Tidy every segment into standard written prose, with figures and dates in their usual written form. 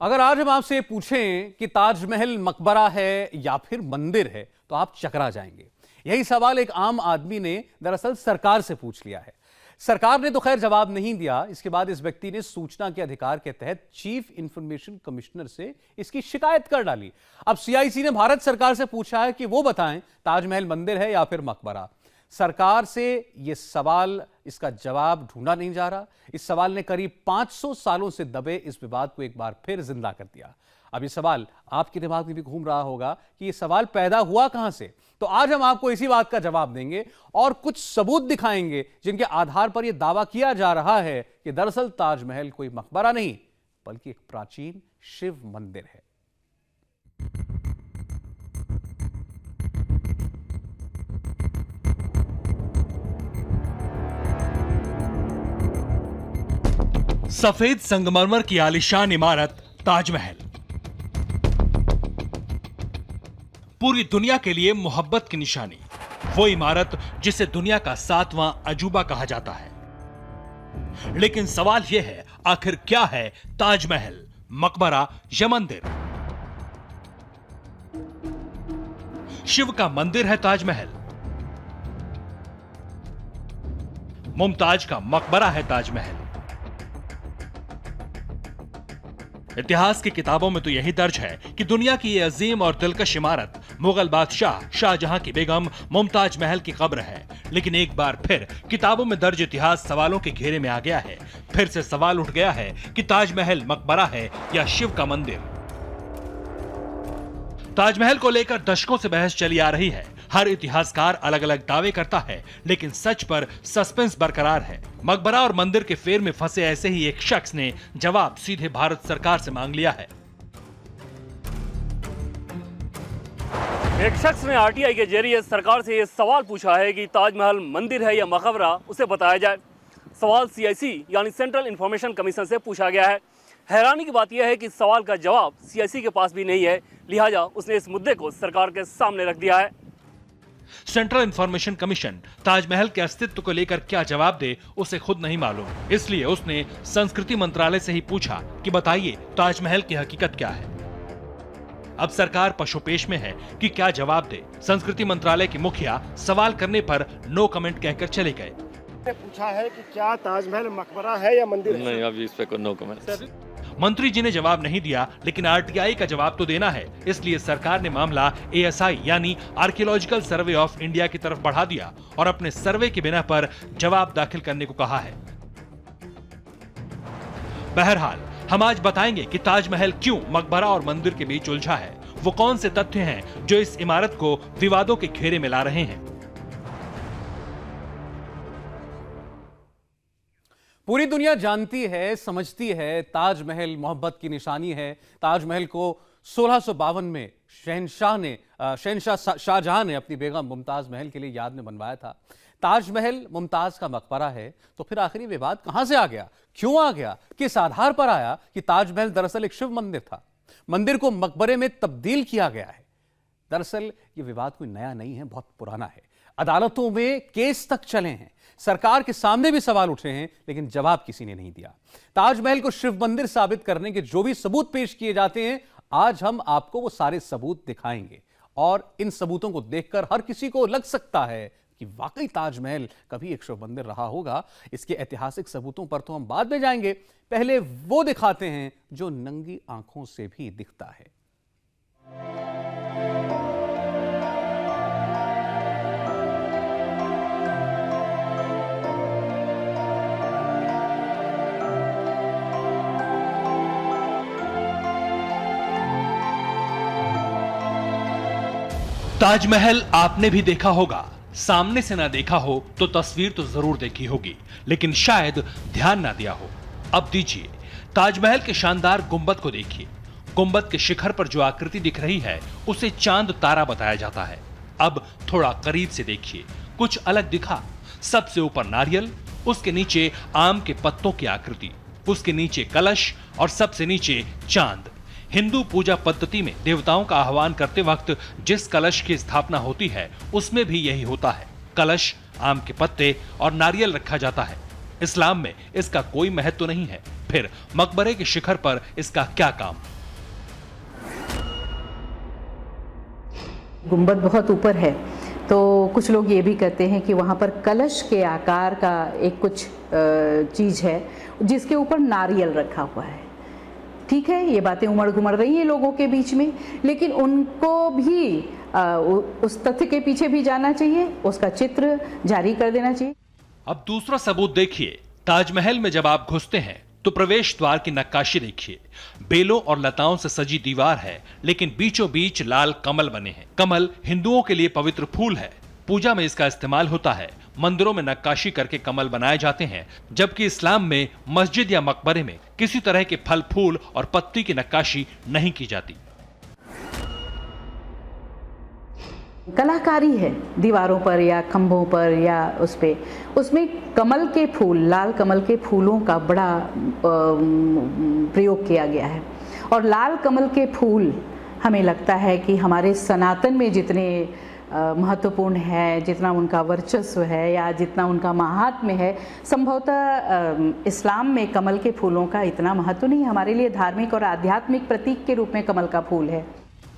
अगर आज हम आपसे पूछें कि ताजमहल मकबरा है या फिर मंदिर है तो आप चकरा जाएंगे। यही सवाल एक आम आदमी ने दरअसल सरकार से पूछ लिया है। सरकार ने तो खैर जवाब नहीं दिया। इसके बाद इस व्यक्ति ने सूचना के अधिकार के तहत चीफ इंफॉर्मेशन कमिश्नर से इसकी शिकायत कर डाली। अब सीआईसी ने भारत सरकार से पूछा है कि वो बताएं ताजमहल मंदिर है या फिर मकबरा। सरकार से यह सवाल, इसका जवाब ढूंढा नहीं जा रहा। इस सवाल ने करीब 500 सालों से दबे इस विवाद को एक बार फिर जिंदा कर दिया। अब ये सवाल आपके दिमाग में भी घूम रहा होगा कि ये सवाल पैदा हुआ कहां से। तो आज हम आपको इसी बात का जवाब देंगे और कुछ सबूत दिखाएंगे जिनके आधार पर यह दावा किया जा रहा है कि दरअसल ताजमहल कोई मकबरा नहीं बल्कि एक प्राचीन शिव मंदिर है। सफेद संगमरमर की आलीशान इमारत ताजमहल पूरी दुनिया के लिए मोहब्बत की निशानी। वो इमारत जिसे दुनिया का 7वां अजूबा कहा जाता है। लेकिन सवाल यह है, आखिर क्या है ताजमहल, मकबरा या मंदिर? शिव का मंदिर है ताजमहल, मुमताज का मकबरा है ताजमहल। इतिहास की किताबों में तो यही दर्ज है कि दुनिया की यह अजीम और दिलकश इमारत मुगल बादशाह शाहजहां की बेगम मुमताज महल की कब्र है। लेकिन एक बार फिर किताबों में दर्ज इतिहास सवालों के घेरे में आ गया है। फिर से सवाल उठ गया है कि ताजमहल मकबरा है या शिव का मंदिर। ताजमहल को लेकर दशकों से बहस चली आ रही है। हर इतिहासकार अलग अलग दावे करता है, लेकिन सच पर सस्पेंस बरकरार है। मकबरा और मंदिर के फेर में फंसे ऐसे ही एक शख्स ने जवाब सीधे भारत सरकार से मांग लिया है। एक शख्स ने आरटीआई के जरिए सरकार से यह सवाल पूछा है कि ताजमहल मंदिर है या मकबरा, उसे बताया जाए। सवाल सीआईसी यानी सेंट्रल इंफॉर्मेशन कमीशन से पूछा गया है। हैरानी की बात यह है कि सवाल का जवाब सीआईसी के पास भी नहीं है, लिहाजा उसने इस मुद्दे को सरकार के सामने रख दिया है। सेंट्रल इंफॉर्मेशन कमीशन ताजमहल के अस्तित्व को लेकर क्या जवाब दे उसे खुद नहीं मालूम, इसलिए उसने संस्कृति मंत्रालय से ही पूछा कि बताइए ताजमहल की हकीकत क्या है। अब सरकार पशुपेश में है कि क्या जवाब दे। संस्कृति मंत्रालय के मुखिया सवाल करने पर नो कमेंट कहकर चले गए। पूछा है कि क्या ताजमहल मकबरा है या मंदिर है? नहीं, अभी इस पे कोई नो कमेंट। मंत्री जी ने जवाब नहीं दिया, लेकिन आरटीआई का जवाब तो देना है। इसलिए सरकार ने मामला एएसआई यानी आर्कियोलॉजिकल सर्वे ऑफ इंडिया की तरफ बढ़ा दिया और अपने सर्वे के बिना पर जवाब दाखिल करने को कहा है। बहरहाल हम आज बताएंगे कि ताजमहल क्यों मकबरा और मंदिर के बीच उलझा है। वो कौन से तथ्य हैं जो इस इमारत को विवादों के घेरे में ला रहे हैं। पूरी दुनिया जानती है, समझती है, ताजमहल मोहब्बत की निशानी है। ताजमहल को 1652 में शहनशाह शाहजहां ने अपनी बेगम मुमताज महल के लिए याद में बनवाया था। ताजमहल मुमताज का मकबरा है, तो फिर आखिर विवाद कहां से आ गया, क्यों आ गया, किस आधार पर आया कि ताजमहल दरअसल एक शिव मंदिर था, मंदिर को मकबरे में तब्दील किया गया है। दरअसल यह विवाद कोई नया नहीं है, बहुत पुराना है। अदालतों में केस तक चले हैं, सरकार के सामने भी सवाल उठे हैं, लेकिन जवाब किसी ने नहीं दिया। ताजमहल को शिव मंदिर साबित करने के जो भी सबूत पेश किए जाते हैं, आज हम आपको वो सारे सबूत दिखाएंगे। और इन सबूतों को देखकर हर किसी को लग सकता है कि वाकई ताजमहल कभी एक शिव मंदिर रहा होगा। इसके ऐतिहासिक सबूतों पर तो हम बाद में जाएंगे, पहले वो दिखाते हैं जो नंगी आंखों से भी दिखता है। ताजमहल आपने भी देखा होगा, सामने से ना देखा हो तो तस्वीर तो जरूर देखी होगी, लेकिन शायद ध्यान ना दिया हो। अब दीजिए, ताजमहल के शानदार गुंबद को देखिए। गुंबद के शिखर पर जो आकृति दिख रही है उसे चांद तारा बताया जाता है। अब थोड़ा करीब से देखिए, कुछ अलग दिखा। सबसे ऊपर नारियल, उसके नीचे आम के पत्तों की आकृति, उसके नीचे कलश और सबसे नीचे चांद। हिंदू पूजा पद्धति में देवताओं का आह्वान करते वक्त जिस कलश की स्थापना होती है उसमें भी यही होता है। कलश, आम के पत्ते और नारियल रखा जाता है। इस्लाम में इसका कोई महत्व नहीं है। फिर मकबरे के शिखर पर इसका क्या काम? गुंबद बहुत ऊपर है, तो कुछ लोग ये भी कहते हैं कि वहाँ पर कलश के आकार का एक कुछ चीज़ है जिसके ऊपर नारियल रखा हुआ है। ठीक है, ये बातें उमड़ घुमड़ रही हैं लोगों के बीच में, लेकिन उनको भी उस तथ्य के पीछे भी जाना चाहिए, उसका चित्र जारी कर देना चाहिए। अब दूसरा सबूत देखिए। ताजमहल में जब आप घुसते हैं तो प्रवेश द्वार की नक्काशी देखिए। बेलों और लताओं से सजी दीवार है, लेकिन बीचों बीच लाल कमल बने हैं। कमल हिंदुओं के लिए पवित्र फूल है, पूजा में इसका इस्तेमाल होता है। मंदिरों में नक्काशी करके कमल बनाए जाते हैं, जबकि इस्लाम में मस्जिद या मकबरे में किसी तरह के फल फूल और पत्ती की नक्काशी नहीं की जाती। कलाकारी है दीवारों पर या खंभों पर या उस पे, उसमें कमल के फूल, लाल कमल के फूलों का बड़ा प्रयोग किया गया है। और लाल कमल के फूल हमें लगता है कि हमारे सनातन में जितने महत्वपूर्ण है, जितना उनका वर्चस्व है या जितना उनका महात्म्य है, संभवतः इस्लाम में कमल के फूलों का इतना महत्व नहीं। हमारे लिए धार्मिक और आध्यात्मिक प्रतीक के रूप में कमल का फूल है।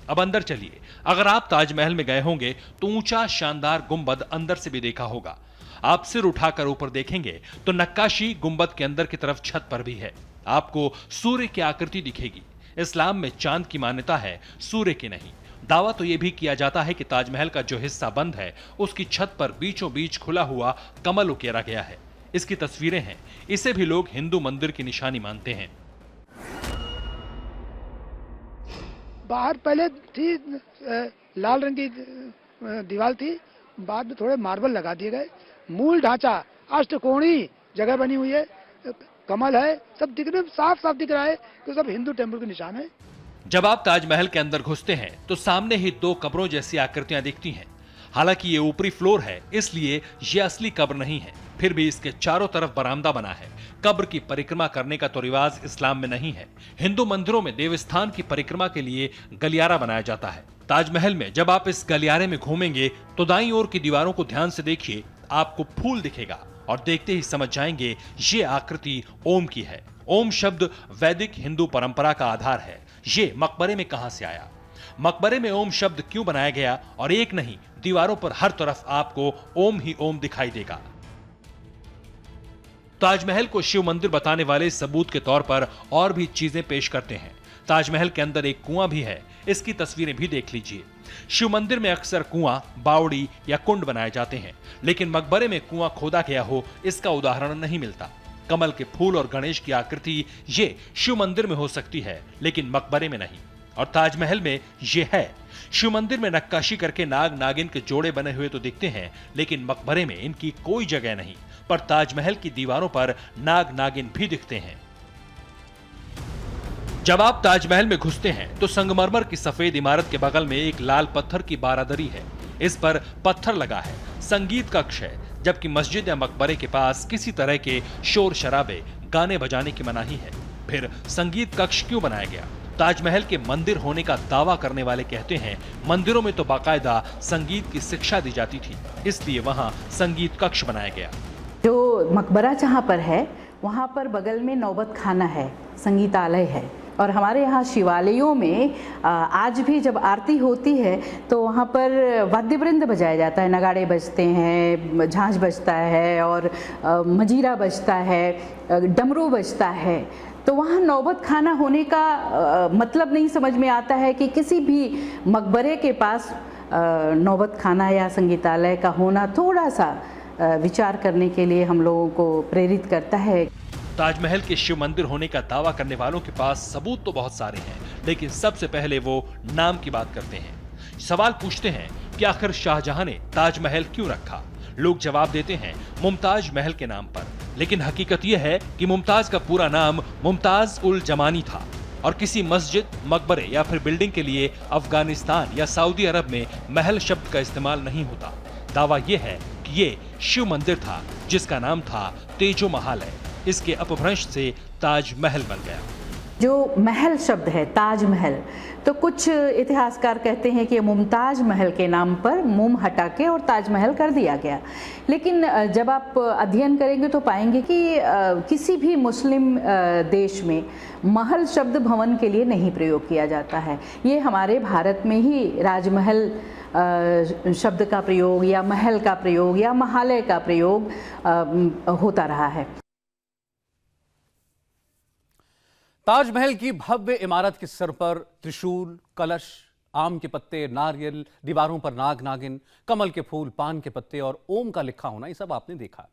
अब अंदर चलिए। अगर आप ताजमहल में गए होंगे तो ऊंचा शानदार गुंबद अंदर से भी देखा होगा। आप सिर उठाकर ऊपर देखेंगे तो नक्काशी गुंबद के अंदर की तरफ छत पर भी है। आपको सूर्य की आकृति दिखेगी। इस्लाम में चांद की मान्यता है, सूर्य की नहीं। दावा तो यह भी किया जाता है कि ताजमहल का जो हिस्सा बंद है उसकी छत पर बीचों बीच खुला हुआ कमल उकेरा गया है। इसकी तस्वीरें हैं। इसे भी लोग हिंदू मंदिर की निशानी मानते हैं। बाहर पहले थी लाल रंग की दीवार थी, बाद में थोड़े मार्बल लगा दिए गए। मूल ढांचा अष्टकोणीय जगह बनी हुई है, कमल है, सब दिखने में साफ साफ दिख रहा है तो सब हिंदू टेम्पल के निशान है। जब आप ताजमहल के अंदर घुसते हैं तो सामने ही दो कब्रों जैसी आकृतियां दिखती हैं। हालांकि ये ऊपरी फ्लोर है, इसलिए ये असली कब्र नहीं है। फिर भी इसके चारों तरफ बरामदा बना है। कब्र की परिक्रमा करने का तो रिवाज इस्लाम में नहीं है। हिंदू मंदिरों में देवस्थान की परिक्रमा के लिए गलियारा बनाया जाता है। ताजमहल में जब आप इस गलियारे में घूमेंगे तो दाईं ओर की दीवारों को ध्यान से देखिए, आपको फूल दिखेगा और देखते ही समझ जाएंगे ये आकृति ओम की है। ओम शब्द वैदिक हिंदू परंपरा का आधार है। ये मकबरे में कहां से आया, मकबरे में ओम शब्द क्यों बनाया गया, और एक नहीं, दीवारों पर हर तरफ आपको ओम ही ओम दिखाई देगा। ताजमहल को शिव मंदिर बताने वाले सबूत के तौर पर और भी चीजें पेश करते हैं। ताजमहल के अंदर एक कुआं भी है, इसकी तस्वीरें भी देख लीजिए। शिव मंदिर में अक्सर कुआं, बावड़ी या कुंड बनाए जाते हैं, लेकिन मकबरे में कुआं खोदा गया हो इसका उदाहरण नहीं मिलता। कमल के फूल और गणेश की आकृति ये शिव मंदिर में हो सकती है, लेकिन मकबरे में नहीं। और ताजमहल में ये है। शिव मंदिर में नक्काशी करके नाग नागिन के जोड़े बने हुए तो दिखते हैं, लेकिन मकबरे में इनकी कोई जगह नहीं। पर ताजमहल की दीवारों पर नाग नागिन भी दिखते हैं। जब आप ताजमहल में घुसते हैं तो संगमरमर की सफेद इमारत के बगल में एक लाल पत्थर की बारादरी है। इस पर पत्थर लगा है, संगीत कक्ष है, जबकि मस्जिद या मकबरे के पास किसी तरह के शोर शराबे, गाने बजाने की मनाही है। फिर संगीत कक्ष क्यों बनाया गया? ताजमहल के मंदिर होने का दावा करने वाले कहते हैं मंदिरों में तो बाकायदा संगीत की शिक्षा दी जाती थी, इसलिए वहां संगीत कक्ष बनाया गया। जो मकबरा जहाँ पर है वहाँ पर बगल में नौबत खाना है, संगीतालय है। और हमारे यहाँ शिवालयों में आज भी जब आरती होती है तो वहाँ पर वाद्य वृंद बजाया जाता है, नगाड़े बजते हैं, झांझ बजता है और मजीरा बजता है, डमरू बजता है। तो वहाँ नौबत खाना होने का मतलब नहीं समझ में आता है कि किसी भी मकबरे के पास नौबत खाना या संगीतालय का होना थोड़ा सा विचार करने के लिए हम लोगों को प्रेरित करता है। ताजमहल के शिव मंदिर होने का दावा करने वालों के पास सबूत तो बहुत सारे हैं, लेकिन सबसे पहले वो नाम की बात करते हैं। सवाल पूछते हैं कि आखिर शाहजहां ने ताजमहल क्यों रखा? लोग जवाब देते हैं मुमताज महल के नाम पर, लेकिन हकीकत यह है कि मुमताज का पूरा नाम मुमताज उल जमानी था और किसी मस्जिद, मकबरे या फिर बिल्डिंग के लिए अफगानिस्तान या सऊदी अरब में महल शब्द का इस्तेमाल नहीं होता। दावा यह है कि ये शिव मंदिर था जिसका नाम था तेजो महाल है। इसके अपभ्रंश से ताजमहल बन गया। जो महल शब्द है ताजमहल, तो कुछ इतिहासकार कहते हैं कि मुमताज महल के नाम पर मुम हटा के और ताजमहल कर दिया गया। लेकिन जब आप अध्ययन करेंगे तो पाएंगे कि किसी भी मुस्लिम देश में महल शब्द भवन के लिए नहीं प्रयोग किया जाता है। ये हमारे भारत में ही राजमहल शब्द का प्रयोग या महल का प्रयोग या महालय का प्रयोग होता रहा है। ताजमहल की भव्य इमारत के सर पर त्रिशूल, कलश, आम के पत्ते, नारियल, दीवारों पर नाग नागिन, कमल के फूल, पान के पत्ते और ओम का लिखा होना, ये सब आपने देखा।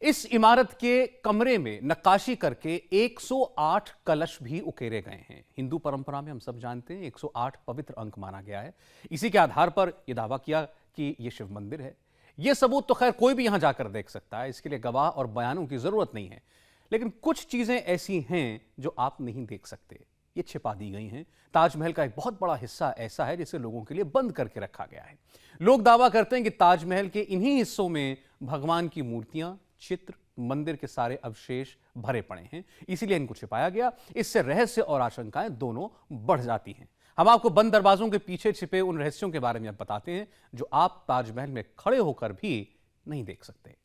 इस इमारत के कमरे में नक्काशी करके 108 कलश भी उकेरे गए हैं। हिंदू परंपरा में हम सब जानते हैं 108 पवित्र अंक माना गया है। इसी के आधार पर यह दावा किया कि यह शिव मंदिर है। यह सबूत तो खैर कोई भी यहां जाकर देख सकता है, इसके लिए गवाह और बयानों की जरूरत नहीं है। लेकिन कुछ चीजें ऐसी हैं जो आप नहीं देख सकते, ये छिपा दी गई हैं। ताजमहल का एक बहुत बड़ा हिस्सा ऐसा है जिसे लोगों के लिए बंद करके रखा गया है। लोग दावा करते हैं कि ताजमहल के इन्हीं हिस्सों में भगवान की मूर्तियां, चित्र, मंदिर के सारे अवशेष भरे पड़े हैं, इसीलिए इनको छिपाया गया। इससे रहस्य और आशंकाएं दोनों बढ़ जाती हैं। हम आपको बंद दरवाजों के पीछे छिपे उन रहस्यों के बारे में अब बताते हैं जो आप ताजमहल में खड़े होकर भी नहीं देख सकते।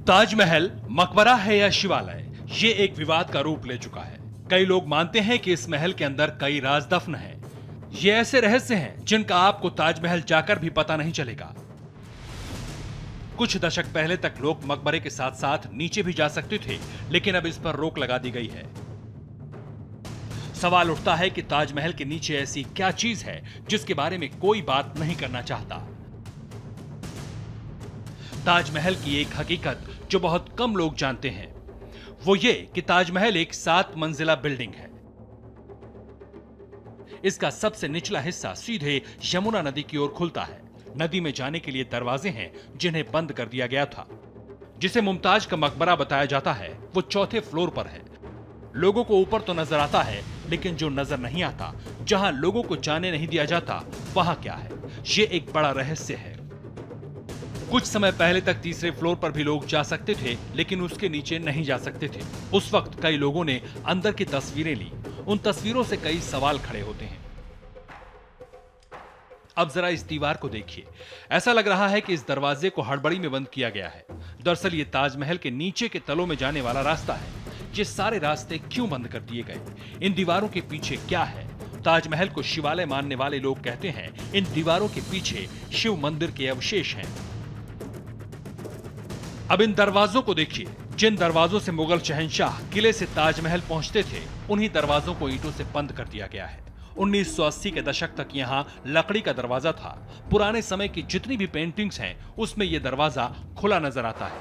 ताजमहल मकबरा है या शिवालय, ये एक विवाद का रूप ले चुका है। कई लोग मानते हैं कि इस महल के अंदर कई राज दफन हैं। ये ऐसे रहस्य हैं जिनका आपको ताजमहल जाकर भी पता नहीं चलेगा। कुछ दशक पहले तक लोग मकबरे के साथ साथ नीचे भी जा सकते थे, लेकिन अब इस पर रोक लगा दी गई है। सवाल उठता है कि ताजमहल के नीचे ऐसी क्या चीज है जिसके बारे में कोई बात नहीं करना चाहता। ताजमहल की एक हकीकत जो बहुत कम लोग जानते हैं वो ये कि ताजमहल एक 7 मंजिला बिल्डिंग है। इसका सबसे निचला हिस्सा सीधे यमुना नदी की ओर खुलता है। नदी में जाने के लिए दरवाजे हैं जिन्हें बंद कर दिया गया था। जिसे मुमताज का मकबरा बताया जाता है वो 4थे फ्लोर पर है। लोगों को ऊपर तो नजर आता है, लेकिन जो नजर नहीं आता, जहां लोगों को जाने नहीं दिया जाता, वहां क्या है, ये एक बड़ा रहस्य है। कुछ समय पहले तक 3रे फ्लोर पर भी लोग जा सकते थे, लेकिन उसके नीचे नहीं जा सकते थे। उस वक्त कई लोगों ने अंदर की तस्वीरें ली। उन तस्वीरों से कई सवाल खड़े होते हैं। अब जरा इस दीवार को देखिए। ऐसा लग रहा है कि इस दरवाजे को हड़बड़ी में बंद किया गया है। दरअसल ये ताजमहल के नीचे के तलों में जाने वाला रास्ता है। ये सारे रास्ते क्यों बंद कर दिए गए? इन दीवारों के पीछे क्या है? ताजमहल को शिवालय मानने वाले लोग कहते हैं इन दीवारों के पीछे शिव मंदिर के अवशेष हैं। अब इन दरवाजों को देखिए। जिन दरवाजों से मुगल शहंशाह किले से ताजमहल पहुंचते थे, उन्हीं दरवाजों को ईंटों से बंद कर दिया गया है। 1980 के दशक तक यहाँ लकड़ी का दरवाजा था। पुराने समय की जितनी भी पेंटिंग्स हैं, उसमें यह दरवाजा खुला नजर आता है।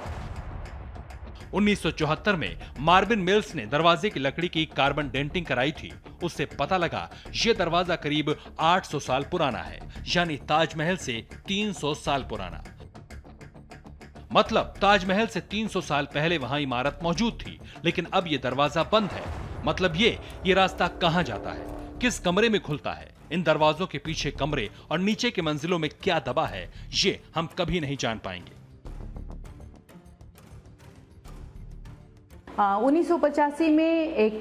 1974 में मार्विन मिल्स ने दरवाजे की लकड़ी की कार्बन डेंटिंग कराई थी। उससे पता लगा यह दरवाजा करीब 800 साल पुराना है, यानी ताजमहल से 300 साल पुराना। मतलब ताजमहल से 300 साल पहले वहां इमारत मौजूद थी, लेकिन अब यह दरवाजा बंद है। मतलब ये रास्ता कहां जाता है, किस कमरे में खुलता है? इन दरवाजों के पीछे कमरे और नीचे के मंजिलों में क्या दबा है, ये हम कभी नहीं जान पाएंगे। 1985 में एक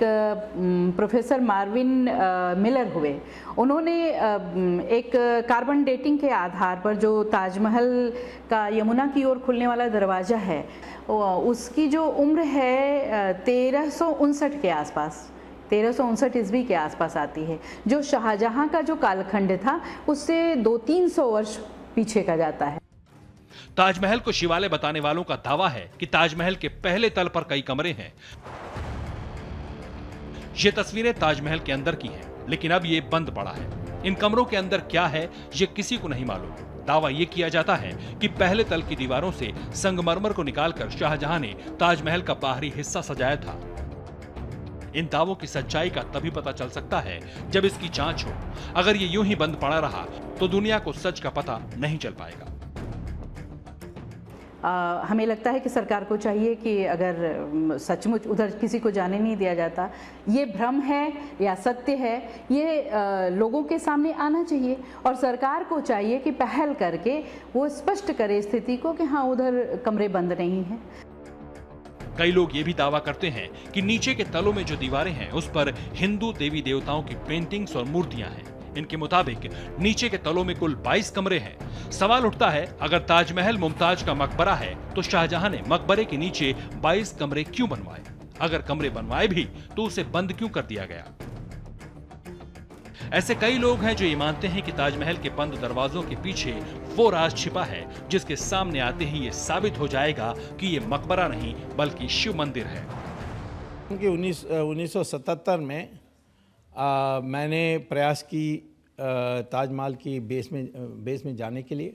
प्रोफेसर मार्विन मिलर हुए। उन्होंने एक कार्बन डेटिंग के आधार पर जो ताजमहल का यमुना की ओर खुलने वाला दरवाज़ा है, उसकी जो उम्र है 1359 के आसपास, 1359 ईस्वी के आसपास आती है। जो शाहजहां का जो कालखंड था उससे 200-300 वर्ष पीछे का जाता है। ताजमहल को शिवालय बताने वालों का दावा है कि ताजमहल के पहले तल पर कई कमरे हैं। ये तस्वीरें ताजमहल के अंदर की हैं, लेकिन अब ये बंद पड़ा है। इन कमरों के अंदर क्या है ये किसी को नहीं मालूम। दावा यह किया जाता है कि पहले तल की दीवारों से संगमरमर को निकालकर शाहजहां ने ताजमहल का बाहरी हिस्सा सजाया था। इन दावों की सच्चाई का तभी पता चल सकता है जब इसकी जांच हो। अगर ये यूं ही बंद पड़ा रहा तो दुनिया को सच का पता नहीं चल पाएगा। हमें लगता है कि सरकार को चाहिए कि अगर सचमुच उधर किसी को जाने नहीं दिया जाता, ये भ्रम है या सत्य है, ये लोगों के सामने आना चाहिए और सरकार को चाहिए कि पहल करके वो स्पष्ट करे स्थिति को कि हाँ उधर कमरे बंद नहीं हैं। कई लोग ये भी दावा करते हैं कि नीचे के तलों में जो दीवारें हैं उस पर हिंदू देवी देवताओं की पेंटिंग्स और मूर्तियां हैं। इनके मुताबिक नीचे के तलों में कुल 22 कमरे हैं। सवाल उठता है, अगर ताजमहल मुमताज का मकबरा है तो शाहजहां ने मकबरे के नीचे 22 कमरे क्यों बनवाए? अगर कमरे बनवाए भी तो उसे बंद क्यों कर दिया गया? ऐसे कई लोग हैं जो ये मानते हैं कि ताजमहल के बंद दरवाजों के पीछे वो राज छिपा है जिसके सामने आते ही ये साबित हो जाएगा कि ये मकबरा नहीं बल्कि शिव मंदिर है। 1977 में मैंने प्रयास की ताजमहल की बेस में जाने के लिए,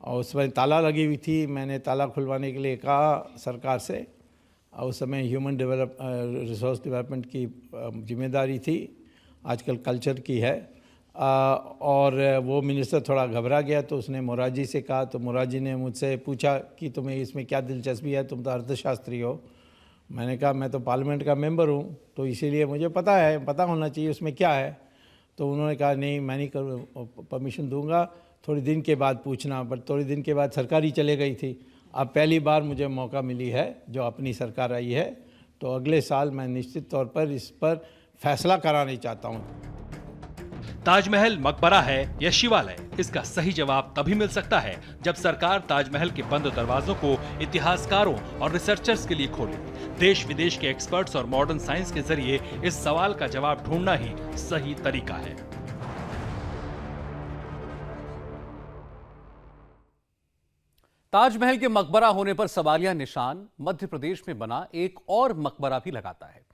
और उस समय ताला लगी हुई थी। मैंने ताला खुलवाने के लिए कहा सरकार से, और उस समय रिसोर्स डेवलपमेंट की जिम्मेदारी थी, आजकल कल्चर की है। और वो मिनिस्टर थोड़ा घबरा गया तो उसने मोरारजी से कहा, तो मोरारजी ने मुझसे पूछा कि तुम्हें इसमें क्या दिलचस्पी है, तुम तो अर्थशास्त्री हो। मैंने कहा मैं तो पार्लियामेंट का मेंबर हूँ, तो इसीलिए मुझे पता होना चाहिए उसमें क्या है। तो उन्होंने कहा नहीं, मैं नहीं परमिशन दूंगा, थोड़ी दिन के बाद पूछना। बट थोड़ी दिन के बाद सरकार ही चले गई थी। अब पहली बार मुझे मौका मिली है, जो अपनी सरकार आई है, तो अगले साल मैं निश्चित तौर पर इस पर फैसला कराना चाहता हूँ। ताजमहल मकबरा है या शिवालय, इसका सही जवाब तभी मिल सकता है जब सरकार ताजमहल के बंद दरवाजों को इतिहासकारों और रिसर्चर्स के लिए खोले। देश विदेश के एक्सपर्ट्स और मॉडर्न साइंस के जरिए इस सवाल का जवाब ढूंढना ही सही तरीका है। ताजमहल के मकबरा होने पर सवालिया निशान मध्य प्रदेश में बना एक और मकबरा भी लगाता है।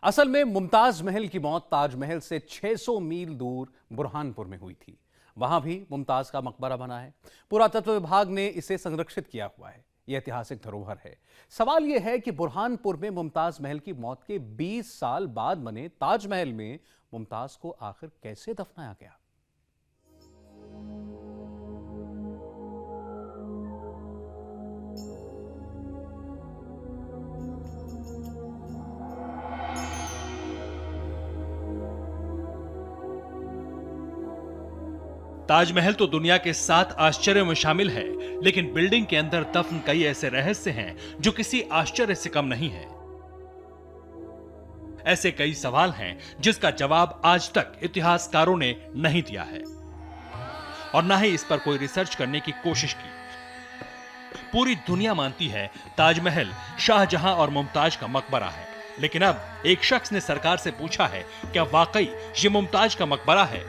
असल में मुमताज महल की मौत ताजमहल से 600 मील दूर बुरहानपुर में हुई थी। वहां भी मुमताज का मकबरा बना है। पुरातत्व विभाग ने इसे संरक्षित किया हुआ है। यह ऐतिहासिक धरोहर है। सवाल यह है कि बुरहानपुर में मुमताज महल की मौत के 20 साल बाद बने ताजमहल में मुमताज को आखिर कैसे दफनाया गया? ताजमहल तो दुनिया के 7 आश्चर्यों में शामिल है, लेकिन बिल्डिंग के अंदर दफन कई ऐसे रहस्य हैं जो किसी आश्चर्य से कम नहीं है। ऐसे कई सवाल हैं जिसका जवाब आज तक इतिहासकारों ने नहीं दिया है और न ही इस पर कोई रिसर्च करने की कोशिश की। पूरी दुनिया मानती है ताजमहल शाहजहां और मुमताज का मकबरा है, लेकिन अब एक शख्स ने सरकार से पूछा है क्या वाकई ये मुमताज का मकबरा है।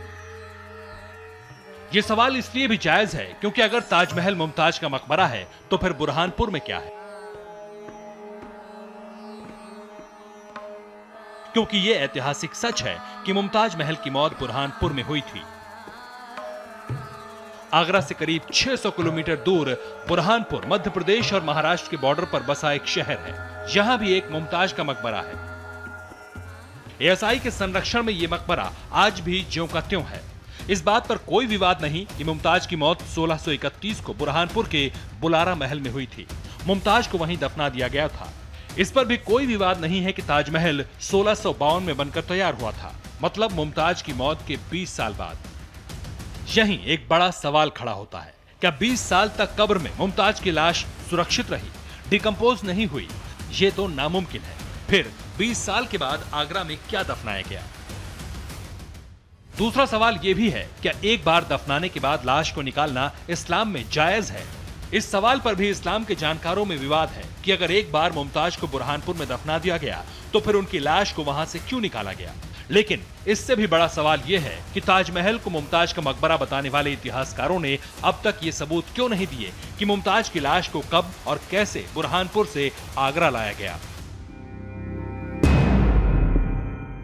यह सवाल इसलिए भी जायज है क्योंकि अगर ताजमहल मुमताज का मकबरा है तो फिर बुरहानपुर में क्या है? क्योंकि यह ऐतिहासिक सच है कि मुमताज महल की मौत बुरहानपुर में हुई थी। आगरा से करीब 600 किलोमीटर दूर बुरहानपुर मध्य प्रदेश और महाराष्ट्र के बॉर्डर पर बसा एक शहर है। यहां भी एक मुमताज का मकबरा है। एएसआई के संरक्षण में यह मकबरा आज भी ज्यों का त्यों है। इस बात पर कोई विवाद नहीं कि मुमताज की मौत 1631 को बुरहानपुर के बुलारा महल में हुई थी। मुमताज को वहीं दफना दिया गया था। इस पर भी कोई विवाद नहीं है कि ताजमहल 1652 में बनकर तैयार हुआ था, मतलब मुमताज की मौत के 20 साल बाद। यहीं एक बड़ा सवाल खड़ा होता है, क्या 20 साल तक कब्र में मुमताज की लाश सुरक्षित रही, डिकम्पोज नहीं हुई? ये तो नामुमकिन है। फिर 20 साल के बाद आगरा में क्या दफनाया गया? दूसरा सवाल यह भी है, क्या एक बार दफनाने के बाद लाश को निकालना इस्लाम में जायज है? इस सवाल पर भी इस्लाम के जानकारों में विवाद है कि अगर एक बार मुमताज को बुरहानपुर में दफना दिया गया तो फिर उनकी लाश को वहां से क्यों निकाला गया? लेकिन इससे भी बड़ा सवाल यह है कि ताजमहल को मुमताज का मकबरा बताने वाले इतिहासकारों ने अब तक ये सबूत क्यों नहीं दिए कि मुमताज की लाश को कब और कैसे बुरहानपुर से आगरा लाया गया।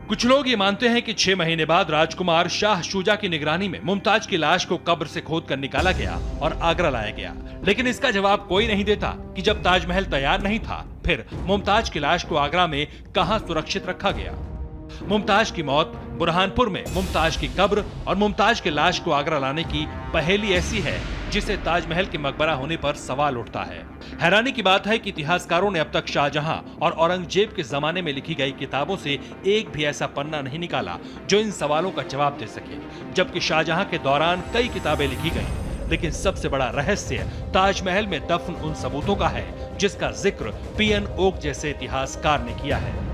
कुछ लोग ये मानते हैं कि 6 महीने बाद राजकुमार शाह शुजा की निगरानी में मुमताज की लाश को कब्र से खोदकर निकाला गया और आगरा लाया गया। लेकिन इसका जवाब कोई नहीं देता कि जब ताजमहल तैयार नहीं था, फिर मुमताज की लाश को आगरा में कहां सुरक्षित रखा गया। मुमताज की मौत, बुरहानपुर में मुमताज की कब्र और मुमताज की लाश को आगरा लाने की पहेली ऐसी है जिसे ताजमहल के मकबरा होने पर सवाल उठता है। हैरानी की बात है कि इतिहासकारों ने अब तक शाहजहां और औरंगजेब के जमाने में लिखी गई किताबों से एक भी ऐसा पन्ना नहीं निकाला जो इन सवालों का जवाब दे सके, जबकि शाहजहां के दौरान कई किताबें लिखी गईं। लेकिन सबसे बड़ा रहस्य ताजमहल में दफन उन सबूतों का है जिसका जिक्र पीएन ओक जैसे इतिहासकार ने किया है।